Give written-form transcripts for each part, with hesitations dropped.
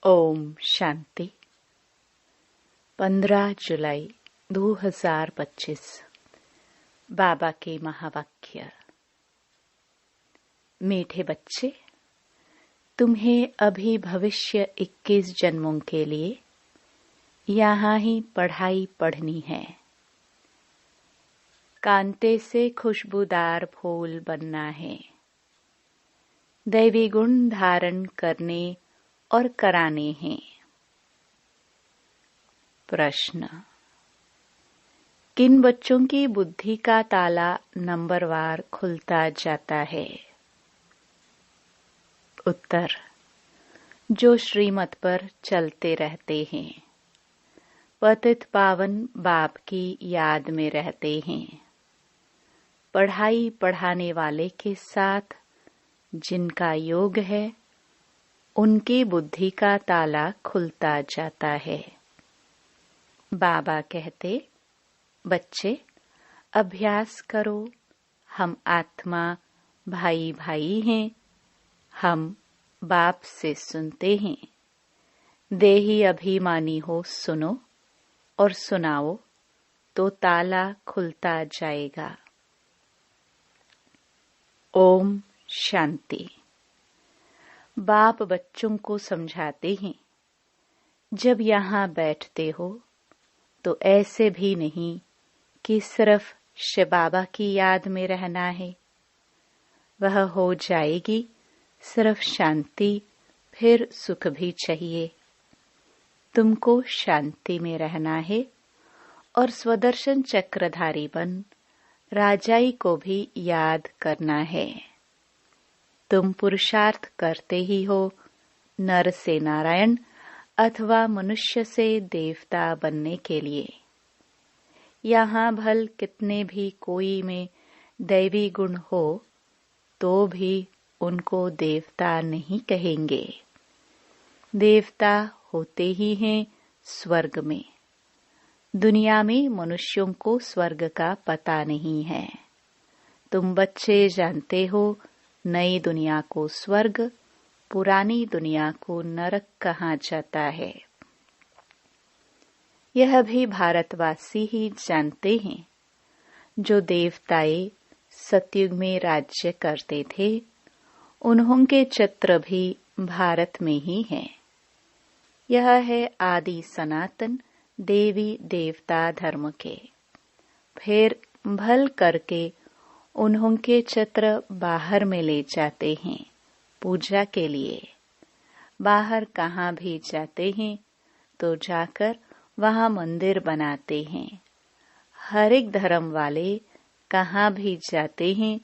ओम शांति। 15 जुलाई 2025। बाबा के महावाक्य। मीठे बच्चे, तुम्हें अभी भविष्य 21 जन्मों के लिए यहाँ ही पढ़ाई पढ़नी है। कांटे से खुशबूदार फूल बनना है, दैवी गुण धारण करने और कराने हैं। प्रश्न: किन बच्चों की बुद्धि का ताला नंबरवार खुलता जाता है? उत्तर: जो श्रीमत पर चलते रहते हैं, पतित पावन बाप की याद में रहते हैं, पढ़ाई पढ़ाने वाले के साथ जिनका योग है, उनकी बुद्धि का ताला खुलता जाता है। बाबा कहते, बच्चे अभ्यास करो, हम आत्मा भाई भाई हैं, हम बाप से सुनते हैं। देही अभिमानी हो सुनो और सुनाओ तो ताला खुलता जाएगा। ओम शांति। बाप बच्चों को समझाते हैं, जब यहाँ बैठते हो तो ऐसे भी नहीं कि सिर्फ शिव बाबा की याद में रहना है। वह हो जाएगी सिर्फ शांति, फिर सुख भी चाहिए। तुमको शांति में रहना है और स्वदर्शन चक्रधारी बन राजाई को भी याद करना है। तुम पुरुषार्थ करते ही हो नर से नारायण अथवा मनुष्य से देवता बनने के लिए। यहाँ भल कितने भी कोई में दैवी गुण हो तो भी उनको देवता नहीं कहेंगे। देवता होते ही हैं स्वर्ग में। दुनिया में मनुष्यों को स्वर्ग का पता नहीं है। तुम बच्चे जानते हो नई दुनिया को स्वर्ग, पुरानी दुनिया को नरक कहा जाता है। यह भी भारतवासी ही जानते हैं। जो देवताए सतयुग में राज्य करते थे, उन्होंने चित्र भी भारत में ही है। यह है आदि सनातन देवी देवता धर्म के। फिर भल करके उन्होंने चित्र बाहर में ले जाते हैं पूजा के लिए। बाहर कहाँ भी जाते हैं तो जाकर वहाँ मंदिर बनाते हैं। हर एक धर्म वाले कहाँ भी जाते हैं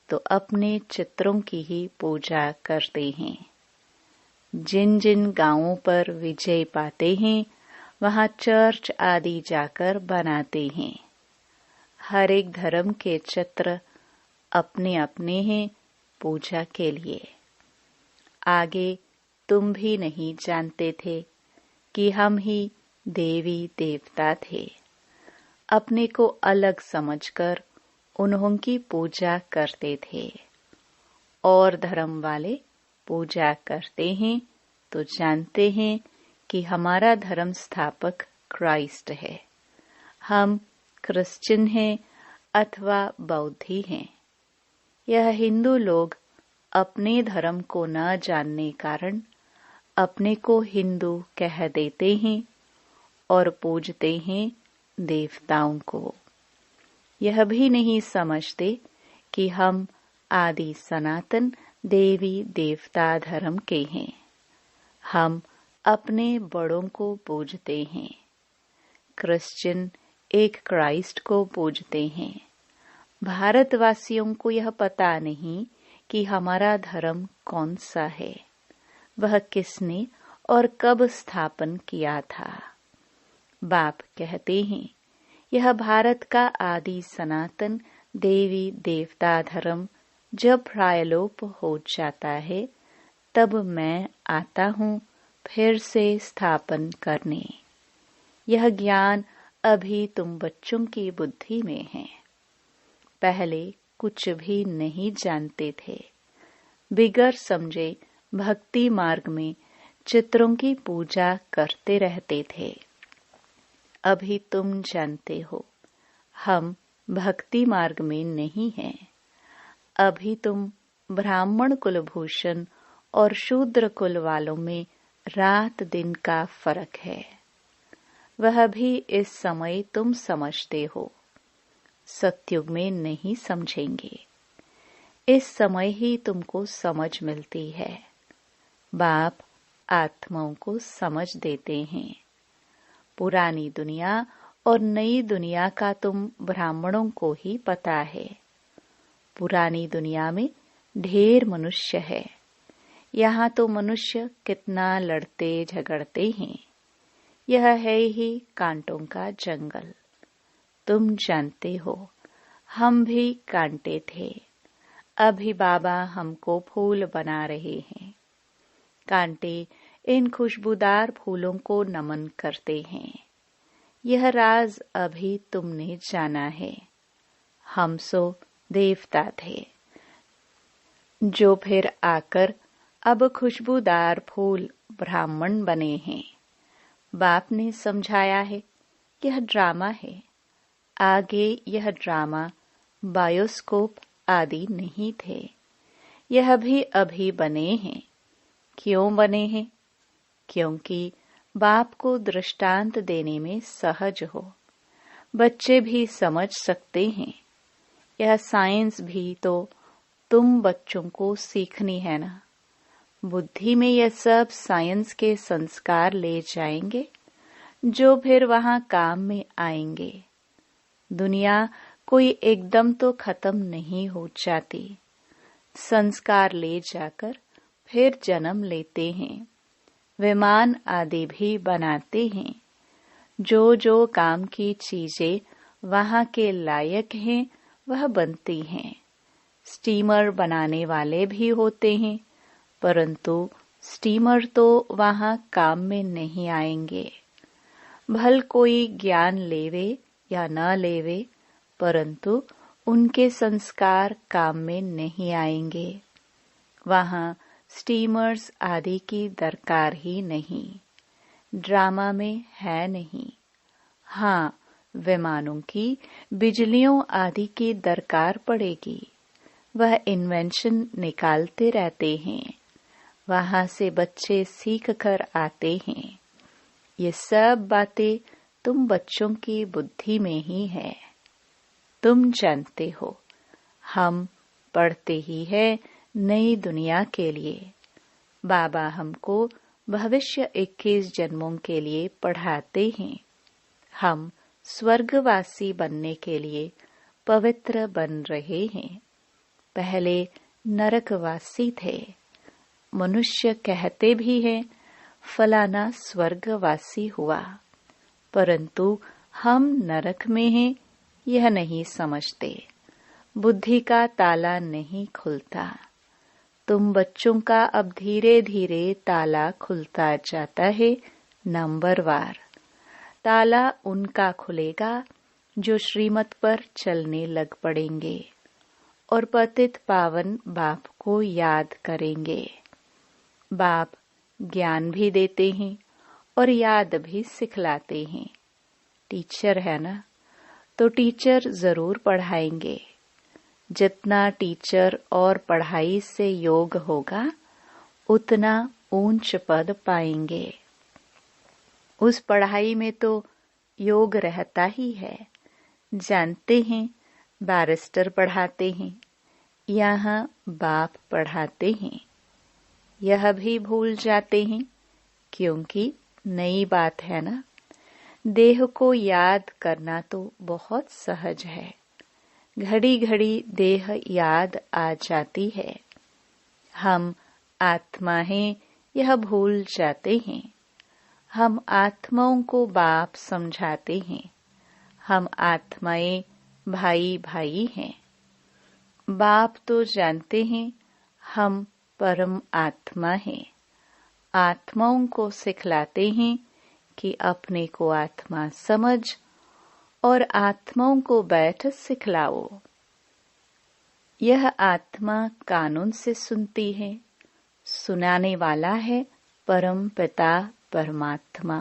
तो अपने चित्रों की ही पूजा करते हैं। जिन जिन गांवों पर विजय पाते हैं वहाँ चर्च आदि जाकर बनाते हैं। हर एक धर्म के चित्र अपने अपने हैं पूजा के लिए। आगे तुम भी नहीं जानते थे कि हम ही देवी देवता थे। अपने को अलग समझकर उन्होंने पूजा करते थे। और धर्म वाले पूजा करते हैं तो जानते हैं कि हमारा धर्म स्थापक क्राइस्ट है। हम क्रिश्चियन हैं अथवा बौद्धी हैं। यह हिंदू लोग अपने धर्म को न जानने कारण अपने को हिंदू कह देते हैं और पूजते हैं देवताओं को। यह भी नहीं समझते कि हम आदि सनातन देवी देवता धर्म के हैं। हम अपने बड़ों को पूजते हैं। क्रिश्चियन एक क्राइस्ट को पूजते हैं। भारतवासियों को यह पता नहीं कि हमारा धर्म कौन सा है, वह किसने और कब स्थापन किया था। बाप कहते हैं, यह भारत का आदि सनातन देवी देवता धर्म जब प्रायलोप हो जाता है, तब मैं आता हूँ फिर से स्थापन करने। यह ज्ञान अभी तुम बच्चों की बुद्धि में है। पहले कुछ भी नहीं जानते थे। बिगर समझे भक्ति मार्ग में चित्रों की पूजा करते रहते थे। अभी तुम जानते हो हम भक्ति मार्ग में नहीं हैं। अभी तुम ब्राह्मण कुलभूषण और शूद्र कुल वालों में रात दिन का फर्क है। वह भी इस समय तुम समझते हो, सतयुग में नहीं समझेंगे। इस समय ही तुमको समझ मिलती है। बाप आत्माओं को समझ देते हैं। पुरानी दुनिया और नई दुनिया का तुम ब्राह्मणों को ही पता है। पुरानी दुनिया में ढेर मनुष्य है। यहाँ तो मनुष्य कितना लड़ते झगड़ते हैं। यह है ही कांटों का जंगल। तुम जानते हो हम भी कांटे थे। अभी बाबा हमको फूल बना रहे हैं। कांटे इन खुशबूदार फूलों को नमन करते हैं। यह राज अभी तुमने जाना है। हम सो देवता थे, जो फिर आकर अब खुशबूदार फूल ब्राह्मण बने हैं। बाप ने समझाया है यह ड्रामा है। आगे यह ड्रामा बायोस्कोप आदि नहीं थे। यह भी अभी बने हैं। क्यों बने हैं? क्योंकि बाप को दृष्टांत देने में सहज हो। बच्चे भी समझ सकते हैं। यह साइंस भी तो तुम बच्चों को सीखनी है ना। बुद्धि में यह सब साइंस के संस्कार ले जाएंगे, जो फिर वहां काम में आएंगे। दुनिया कोई एकदम तो खत्म नहीं हो जाती। संस्कार ले जाकर फिर जन्म लेते हैं। विमान आदि भी बनाते हैं। जो जो काम की चीजें वहां के लायक हैं वह बनती हैं। स्टीमर बनाने वाले भी होते हैं, परंतु स्टीमर तो वहां काम में नहीं आएंगे। भल कोई ज्ञान लेवे या न लेवे, परंतु उनके संस्कार काम में नहीं आएंगे। वहां स्टीमर्स आदि की दरकार ही नहीं। ड्रामा में है नहीं। हाँ, विमानों की, बिजलियों आदि की दरकार पड़ेगी। वह इन्वेंशन निकालते रहते हैं। वहां से बच्चे सीख कर आते हैं। ये सब बातें तुम बच्चों की बुद्धि में ही है। तुम जानते हो हम पढ़ते ही है नई दुनिया के लिए। बाबा हमको भविष्य 21 जन्मों के लिए पढ़ाते हैं। हम स्वर्गवासी बनने के लिए पवित्र बन रहे हैं। पहले नरकवासी थे। मनुष्य कहते भी हैं फलाना स्वर्गवासी हुआ, परंतु हम नरक में हैं यह नहीं समझते। बुद्धि का ताला नहीं खुलता। तुम बच्चों का अब धीरे धीरे ताला खुलता जाता है, नंबरवार। ताला उनका खुलेगा जो श्रीमत पर चलने लग पड़ेंगे और पतित पावन बाप को याद करेंगे। बाप ज्ञान भी देते हैं और याद भी सिखलाते हैं। टीचर है ना, तो टीचर जरूर पढ़ाएंगे। जितना टीचर और पढ़ाई से योग होगा, उतना ऊंच पद पाएंगे। उस पढ़ाई में तो योग रहता ही है। जानते हैं बैरिस्टर पढ़ाते हैं, यहाँ बाप पढ़ाते हैं। यह भी भूल जाते हैं, क्योंकि नई बात है ना। देह को याद करना तो बहुत सहज है। घड़ी घड़ी देह याद आ जाती है। हम आत्मा हैं यह भूल जाते हैं। हम आत्माओं को बाप समझाते हैं। हम आत्माएं भाई भाई हैं। बाप तो जानते हैं हम परम आत्मा हैं। आत्माओं को सिखलाते हैं कि अपने को आत्मा समझ और आत्माओं को बैठ सिखलाओ। यह आत्मा कानून से सुनती है। सुनाने वाला है परम पिता परमात्मा,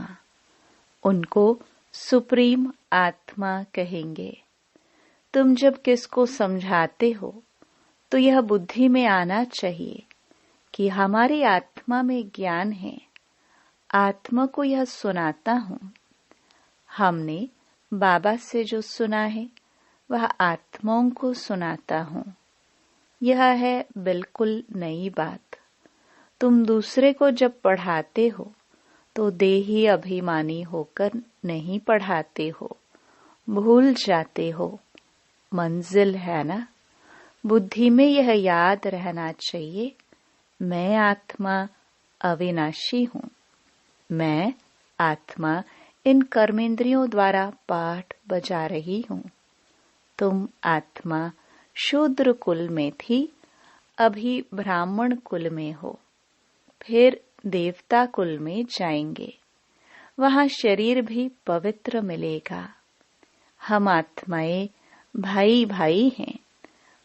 उनको सुप्रीम आत्मा कहेंगे। तुम जब किसको समझाते हो तो यह बुद्धि में आना चाहिए कि हमारी आत्मा में ज्ञान है, आत्मा को यह सुनाता हूँ। हमने बाबा से जो सुना है वह आत्माओं को सुनाता हूँ। यह है बिल्कुल नई बात। तुम दूसरे को जब पढ़ाते हो तो देही अभिमानी होकर नहीं पढ़ाते हो, भूल जाते हो। मंजिल है ना, बुद्धि में यह याद रहना चाहिए, मैं आत्मा अविनाशी हूँ। मैं आत्मा इन कर्मेंद्रियों द्वारा पाठ बजा रही हूँ। तुम आत्मा शूद्र कुल में थी, अभी ब्राह्मण कुल में हो, फिर देवता कुल में जाएंगे। वहाँ शरीर भी पवित्र मिलेगा। हम आत्माएं भाई भाई हैं।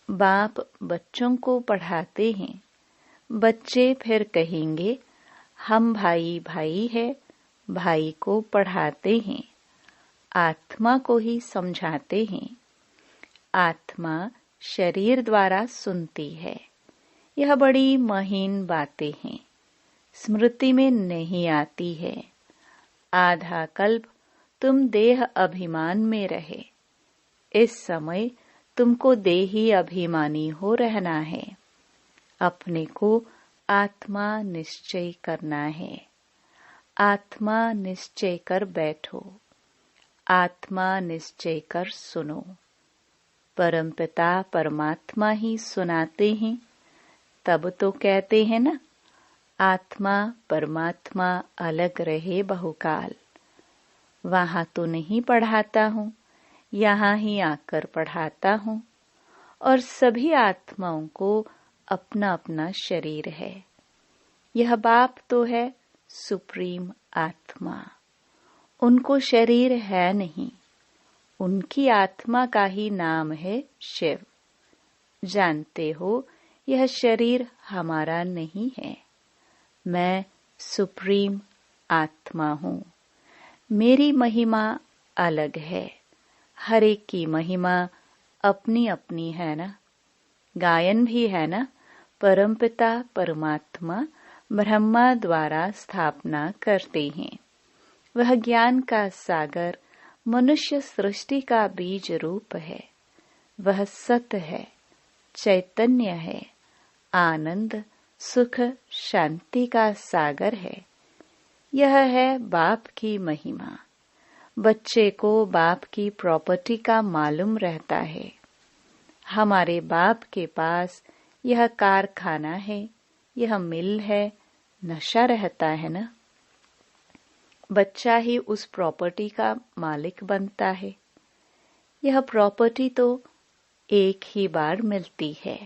बाप बच्चों को पढ़ाते हैं, बच्चे फिर कहेंगे हम भाई भाई है, भाई को पढ़ाते हैं, आत्मा को ही समझाते हैं। आत्मा शरीर द्वारा सुनती है। यह बड़ी महीन बातें हैं, स्मृति में नहीं आती है। आधा कल्प तुम देह अभिमान में रहे, इस समय तुमको देही अभिमानी हो रहना है। अपने को आत्मा निश्चय करना है। आत्मा निश्चय कर बैठो, आत्मा निश्चय कर सुनो। परमपिता परमात्मा ही सुनाते हैं, तब तो कहते हैं ना, आत्मा परमात्मा अलग रहे बहुकाल। वहाँ तो नहीं पढ़ाता हूँ, यहाँ ही आकर पढ़ाता हूँ। और सभी आत्माओं को अपना अपना शरीर है। यह बाप तो है सुप्रीम आत्मा, उनको शरीर है नहीं। उनकी आत्मा का ही नाम है शिव। जानते हो यह शरीर हमारा नहीं है। मैं सुप्रीम आत्मा हूँ। मेरी महिमा अलग है। हर एक की महिमा अपनी अपनी है ना। गायन भी है ना, परमपिता परमात्मा ब्रह्मा द्वारा स्थापना करते हैं। वह ज्ञान का सागर मनुष्य सृष्टि का बीज रूप है। वह सत्य है, चैतन्य है, आनंद सुख शांति का सागर है। यह है बाप की महिमा। बच्चे को बाप की प्रॉपर्टी का मालूम रहता है। हमारे बाप के पास यह कारखाना है, यह मिल है, नशा रहता है ना। बच्चा ही उस प्रॉपर्टी का मालिक बनता है। यह प्रॉपर्टी तो एक ही बार मिलती है।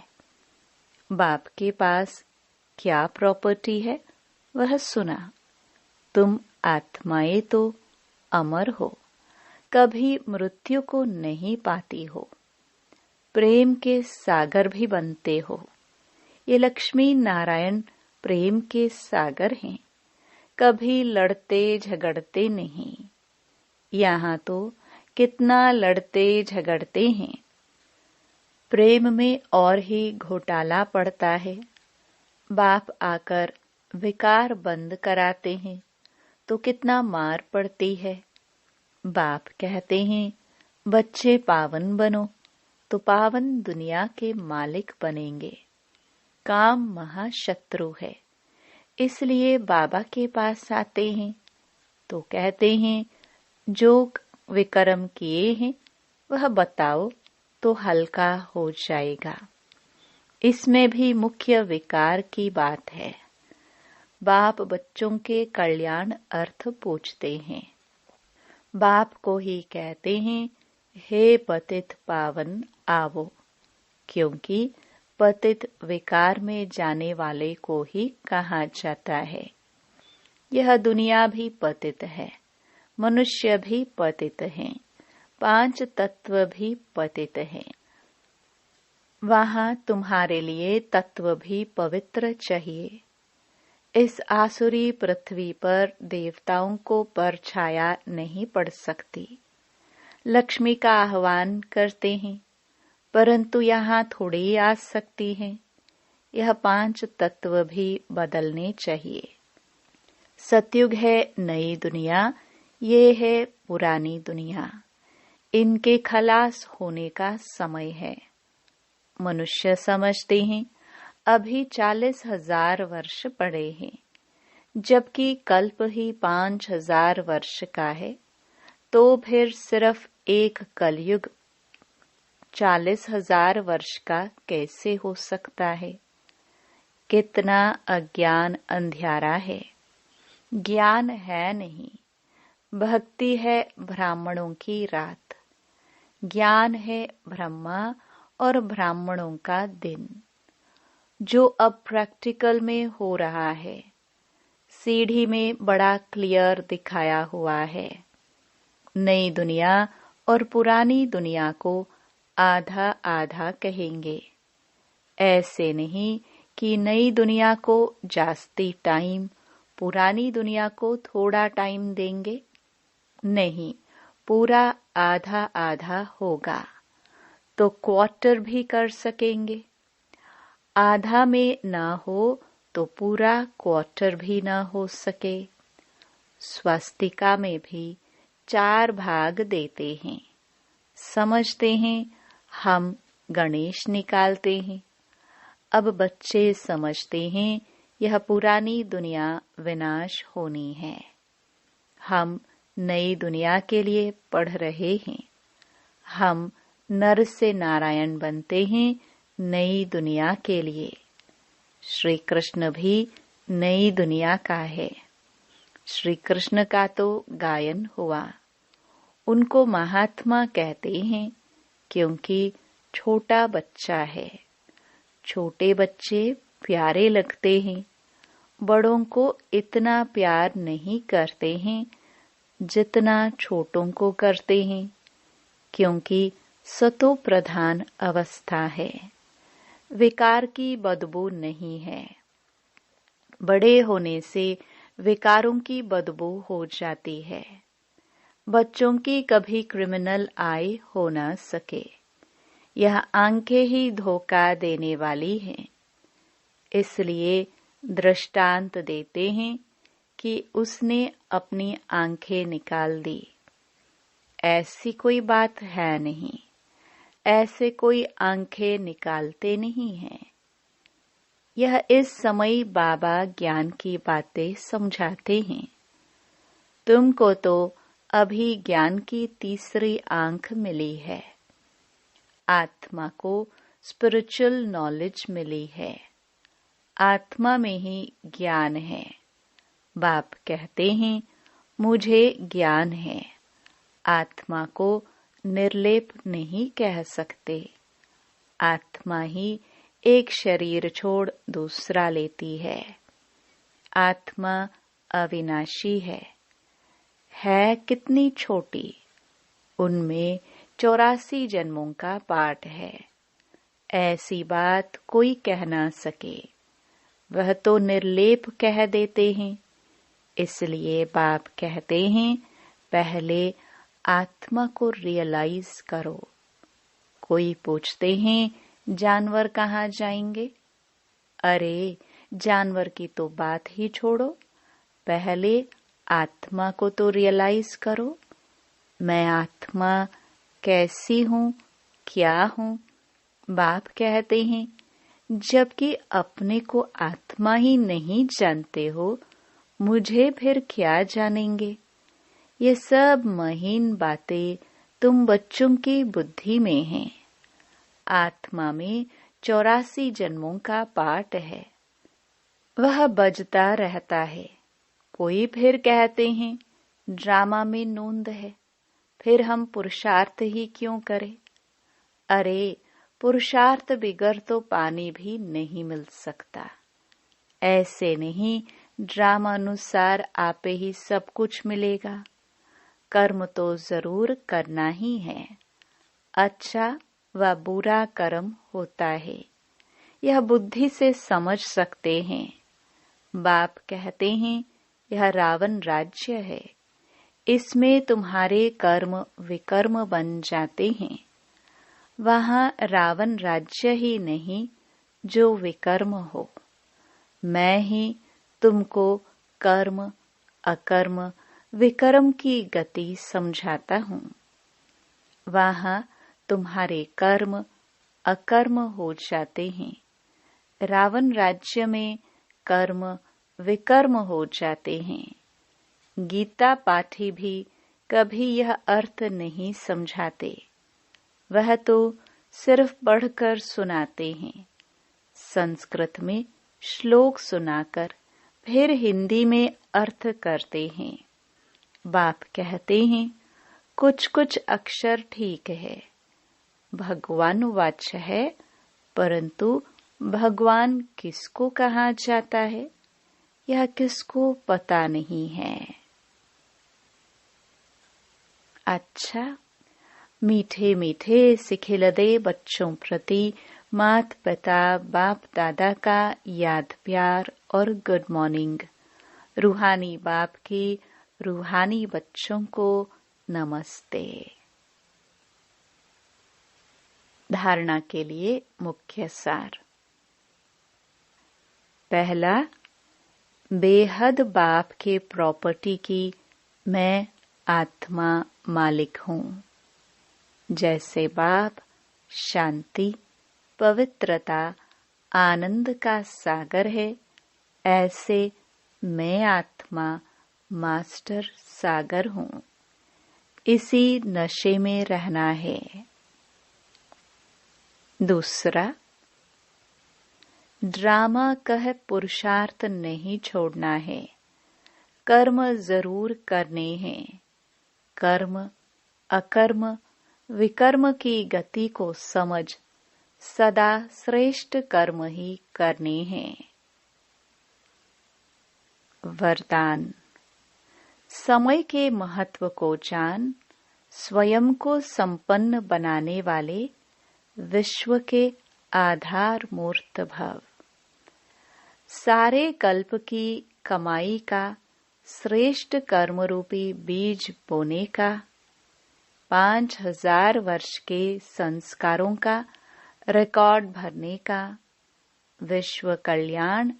बाप के पास क्या प्रॉपर्टी है वह सुना। तुम आत्माएं तो अमर हो, कभी मृत्यु को नहीं पाती हो। प्रेम के सागर भी बनते हो। ये लक्ष्मी नारायण प्रेम के सागर हैं, कभी लड़ते झगड़ते नहीं। यहाँ तो कितना लड़ते झगड़ते हैं। प्रेम में और ही घोटाला पड़ता है। बाप आकर विकार बंद कराते हैं तो कितना मार पड़ती है। बाप कहते हैं बच्चे पावन बनो, तो पावन दुनिया के मालिक बनेंगे। काम महाशत्रु है, इसलिए बाबा के पास आते हैं तो कहते हैं जो विकर्म किए हैं वह बताओ तो हल्का हो जाएगा। इसमें भी मुख्य विकार की बात है। बाप बच्चों के कल्याण अर्थ पूछते हैं। बाप को ही कहते हैं हे पतित पावन आवो, क्योंकि पतित विकार में जाने वाले को ही कहा जाता है। यह दुनिया भी पतित है, मनुष्य भी पतित हैं, 5 तत्व भी पतित हैं। वहाँ तुम्हारे लिए तत्व भी पवित्र चाहिए। इस आसुरी पृथ्वी पर देवताओं को परछाया नहीं पड़ सकती। लक्ष्मी का आह्वान करते हैं, परंतु यहाँ थोड़ी आ सकती हैं। यह 5 तत्व भी बदलने चाहिए। सतयुग है नई दुनिया, ये है पुरानी दुनिया। इनके खलास होने का समय है। मनुष्य समझते हैं अभी 40,000 वर्ष पड़े हैं, जबकि कल्प ही 5,000 वर्ष का है। तो फिर सिर्फ एक कलयुग 40,000 वर्ष का कैसे हो सकता है? कितना अज्ञान अंधियारा है। ज्ञान है नहीं, भक्ति है ब्राह्मणों की रात। ज्ञान है ब्रह्मा और ब्राह्मणों का दिन, जो अब प्रैक्टिकल में हो रहा है। सीढ़ी में बड़ा क्लियर दिखाया हुआ है। नई दुनिया और पुरानी दुनिया को आधा आधा कहेंगे। ऐसे नहीं कि नई दुनिया को जास्ती टाइम, पुरानी दुनिया को थोड़ा टाइम देंगे। नहीं, पूरा आधा आधा होगा। तो क्वार्टर भी कर सकेंगे। आधा में ना हो तो पूरा क्वार्टर भी ना हो सके। स्वास्तिका में भी 4 भाग देते हैं। समझते हैं हम गणेश निकालते हैं। अब बच्चे समझते हैं यह पुरानी दुनिया विनाश होनी है। हम नई दुनिया के लिए पढ़ रहे हैं। हम नर से नारायण बनते हैं नई दुनिया के लिए। श्री कृष्ण भी नई दुनिया का है। श्री कृष्ण का तो गायन हुआ। उनको महात्मा कहते हैं क्योंकि छोटा बच्चा है। छोटे बच्चे प्यारे लगते हैं। बड़ों को इतना प्यार नहीं करते हैं जितना छोटों को करते हैं, क्योंकि सतो प्रधान अवस्था है। विकार की बदबू नहीं है। बड़े होने से विकारों की बदबू हो जाती है। बच्चों की कभी क्रिमिनल आई हो न सके। यह आंखें ही धोखा देने वाली हैं। इसलिए दृष्टांत देते हैं कि उसने अपनी आंखें निकाल दी। ऐसी कोई बात है नहीं। ऐसे कोई आंखें निकालते नहीं हैं। यह इस समय बाबा ज्ञान की बातें समझाते हैं। तुमको तो अभी ज्ञान की तीसरी आंख मिली है। आत्मा को स्पिरिचुअल नॉलेज मिली है। आत्मा में ही ज्ञान है। बाप कहते हैं मुझे ज्ञान है। आत्मा को निर्लेप नहीं कह सकते। आत्मा ही एक शरीर छोड़ दूसरा लेती है। आत्मा अविनाशी है कितनी छोटी। उनमें 84 जन्मों का पाठ है। ऐसी बात कोई कह ना सके। वह तो निर्लेप कह देते हैं। इसलिए बाप कहते हैं पहले आत्मा को रियलाइज करो। कोई पूछते हैं जानवर कहाँ जाएंगे? अरे जानवर की तो बात ही छोड़ो, पहले आत्मा को तो रियलाइज करो। मैं आत्मा कैसी हूँ, क्या हूँ? बाप कहते हैं जबकि अपने को आत्मा ही नहीं जानते हो, मुझे फिर क्या जानेंगे? ये सब महीन बातें तुम बच्चों की बुद्धि में हैं। आत्मा में 84 जन्मों का पाठ है। वह बजता रहता है। कोई फिर कहते हैं ड्रामा में नोंद है, फिर हम पुरुषार्थ ही क्यों करें? अरे पुरुषार्थ बिगर तो पानी भी नहीं मिल सकता। ऐसे नहीं ड्रामानुसार आपे ही सब कुछ मिलेगा। कर्म तो जरूर करना ही है। अच्छा व बुरा कर्म होता है। यह बुद्धि से समझ सकते हैं। बाप कहते हैं यह रावण राज्य है, इसमें तुम्हारे कर्म विकर्म बन जाते हैं। वहाँ रावण राज्य ही नहीं जो विकर्म हो। मैं ही तुमको कर्म अकर्म विकर्म की गति समझाता हूँ। वहाँ तुम्हारे कर्म अकर्म हो जाते हैं। रावण राज्य में कर्म विकर्म हो जाते हैं। गीता पाठी भी कभी यह अर्थ नहीं समझाते, वह तो सिर्फ पढ़कर सुनाते हैं। संस्कृत में श्लोक सुनाकर फिर हिंदी में अर्थ करते हैं। बाप कहते हैं कुछ कुछ अक्षर ठीक है, भगवान वाच्य है, परंतु भगवान किसको कहा जाता है यह किसको पता नहीं है। अच्छा, मीठे मीठे सिखिलदे बच्चों प्रति मात पिता बाप दादा का याद प्यार और गुड मॉर्निंग। रूहानी बाप की रूहानी बच्चों को नमस्ते। धारणा के लिए मुख्य सार। पहला, बेहद बाप के प्रॉपर्टी की मैं आत्मा मालिक हूँ। जैसे बाप शांति पवित्रता आनंद का सागर है, ऐसे मैं आत्मा मास्टर सागर हूँ। इसी नशे में रहना है। दूसरा, ड्रामा कह पुरुषार्थ नहीं छोड़ना है, कर्म जरूर करने हैं। कर्म अकर्म विकर्म की गति को समझ सदा श्रेष्ठ कर्म ही करने हैं। वरदान। समय के महत्व को जान स्वयं को संपन्न बनाने वाले विश्व के आधार मूर्त भव। सारे कल्प की कमाई का श्रेष्ठ कर्म रूपी बीज बोने का, 5000 वर्ष के संस्कारों का रिकॉर्ड भरने का, विश्व कल्याण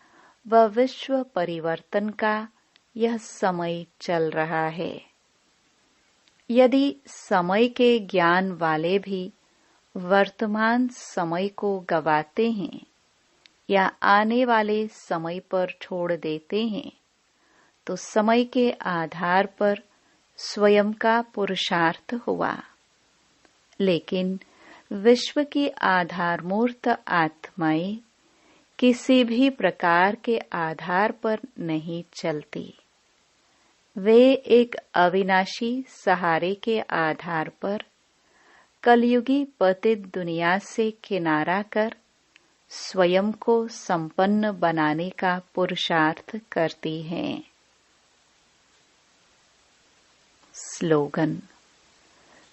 व विश्व परिवर्तन का यह समय चल रहा है। यदि समय के ज्ञान वाले भी वर्तमान समय को गवाते हैं या आने वाले समय पर छोड़ देते हैं, तो समय के आधार पर स्वयं का पुरुषार्थ हुआ, लेकिन विश्व की आधारमूर्त आत्माएं किसी भी प्रकार के आधार पर नहीं चलती। वे एक अविनाशी सहारे के आधार पर कलयुगी पतित दुनिया से किनारा कर स्वयं को संपन्न बनाने का पुरुषार्थ करती हैं। स्लोगन।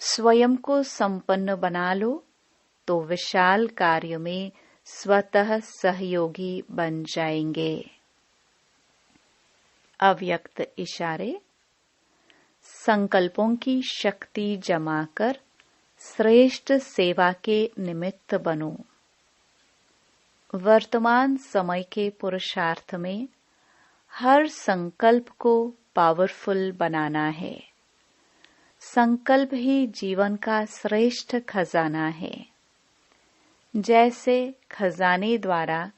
स्वयं को संपन्न बना लो तो विशाल कार्य में स्वतः सहयोगी बन जाएंगे। अव्यक्त इशारे। संकल्पों की शक्ति जमा कर श्रेष्ठ सेवा के निमित्त बनो। वर्तमान समय के पुरुषार्थ में हर संकल्प को पावरफुल बनाना है। संकल्प ही जीवन का श्रेष्ठ खजाना है। जैसे खजाने द्वारा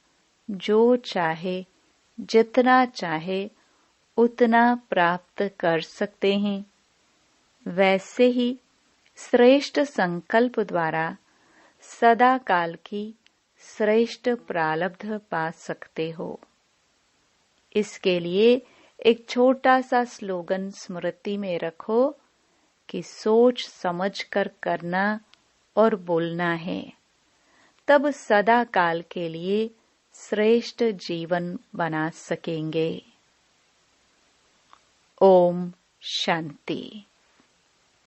जो चाहे जितना चाहे उतना प्राप्त कर सकते हैं, वैसे ही श्रेष्ठ संकल्प द्वारा सदा काल की श्रेष्ठ प्रारब्ध पा सकते हो। इसके लिए एक छोटा सा स्लोगन स्मृति में रखो कि सोच समझ कर करना और बोलना है, तब सदा काल के लिए श्रेष्ठ जीवन बना सकेंगे। ओम शांति।